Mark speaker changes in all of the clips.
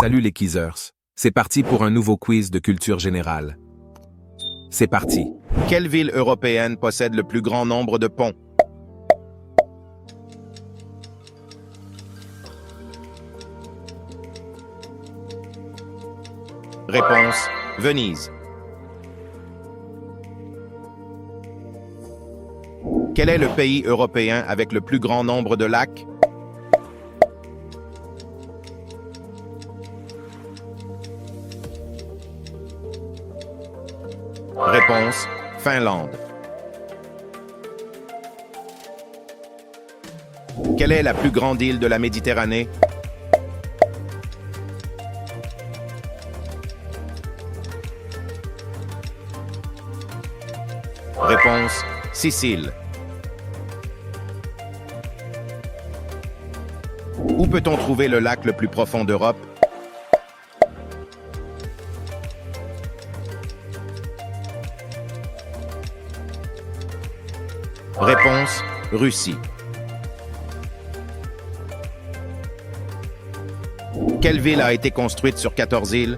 Speaker 1: Salut les Keezers. C'est parti pour un nouveau quiz de culture générale. C'est parti.
Speaker 2: Quelle ville européenne possède le plus grand nombre de ponts? Réponse: Venise. Quel est le pays européen avec le plus grand nombre de lacs? Réponse: Finlande. Quelle est la plus grande île de la Méditerranée? Réponse: Sicile. Où peut-on trouver le lac le plus profond d'Europe? Réponse: Russie. Quelle ville a été construite sur 14 îles?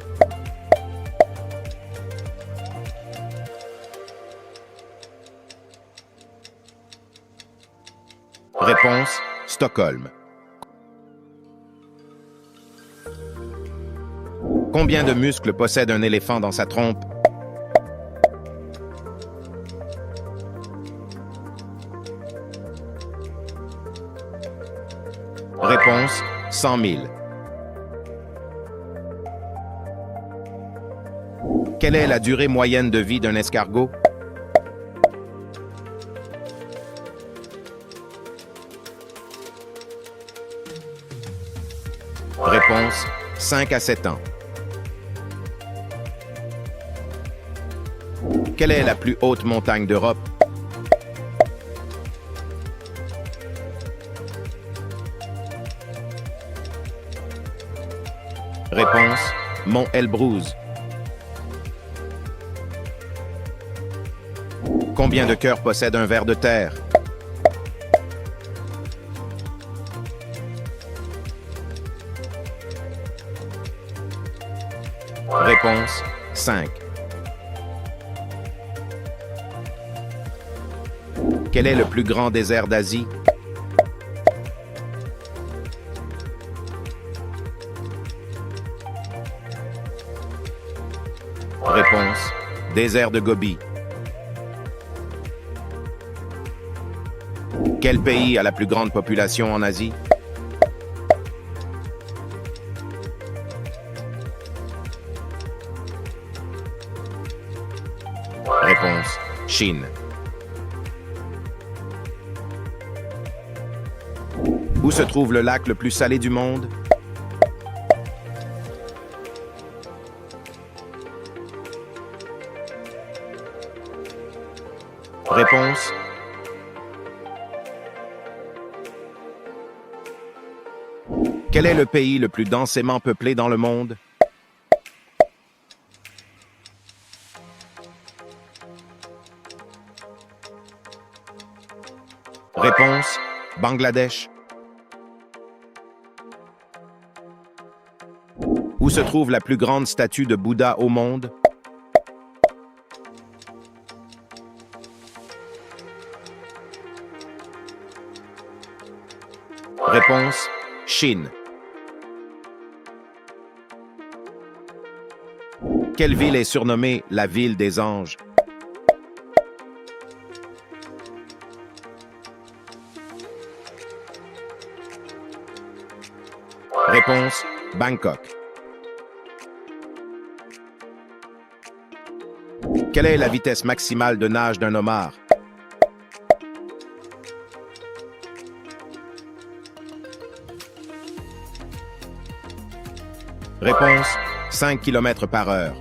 Speaker 2: Réponse: Stockholm. Combien de muscles possède un éléphant dans sa trompe? Réponse: 100 000. Quelle est la durée moyenne de vie d'un escargot? Réponse: 5 à 7 ans. Quelle est la plus haute montagne d'Europe? Réponse: Mont Elbrus. Combien de cœurs possède un ver de terre? Réponse: 5. Quel est le plus grand désert d'Asie? Réponse: désert de Gobi. Quel pays a la plus grande population en Asie? Réponse: Chine. Où se trouve le lac le plus salé du monde? Réponse: Quel est le pays le plus densément peuplé dans le monde? Réponse: Bangladesh. Où se trouve la plus grande statue de Bouddha au monde? Réponse: Chine. Quelle ville est surnommée la ville des anges? Réponse: Bangkok. Quelle est la vitesse maximale de nage d'un homard? Réponse: 5 km par heure.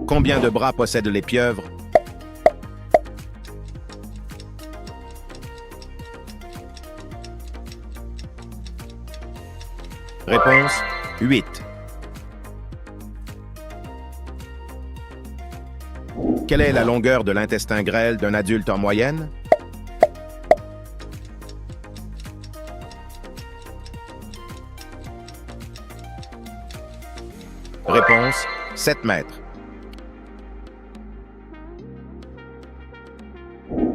Speaker 2: Combien de bras possèdent les pieuvres? Réponse: 8. Quelle est la longueur de l'intestin grêle d'un adulte en moyenne? Réponse 7 mètres.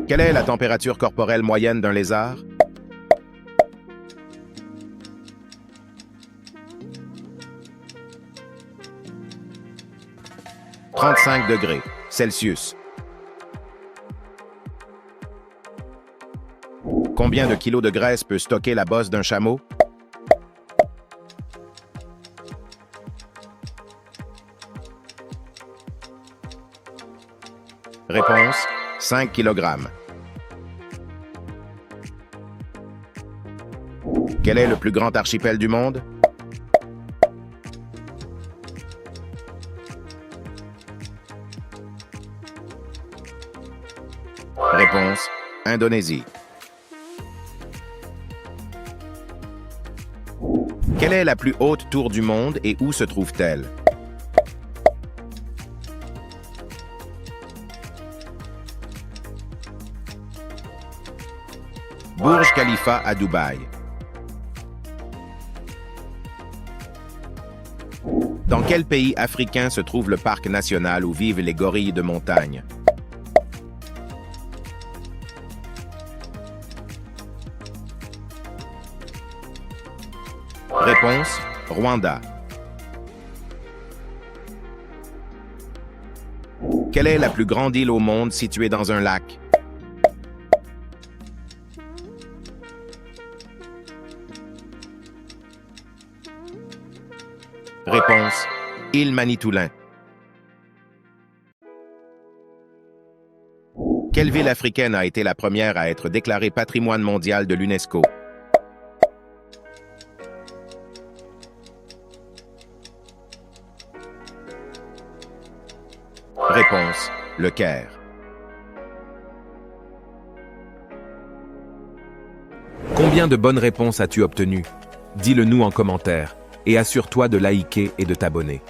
Speaker 2: Quelle est la température corporelle moyenne d'un lézard? « 35 degrés Celsius. Combien de kilos de graisse peut stocker la bosse d'un chameau? Réponse 5 kg. Quel est le plus grand archipel du monde? Réponse Indonésie. Quelle est la plus haute tour du monde et où se trouve-t-elle? Burj Khalifa à Dubaï. Dans quel pays africain se trouve le parc national où vivent les gorilles de montagne? Réponse Rwanda. Quelle est la plus grande île au monde située dans un lac? Réponse île Manitoulin. Quelle ville africaine a été la première à être déclarée patrimoine mondial de l'UNESCO? Réponse Le Caire.
Speaker 1: Combien de bonnes réponses as-tu obtenues? Dis-le nous en commentaire et assure-toi de liker et de t'abonner.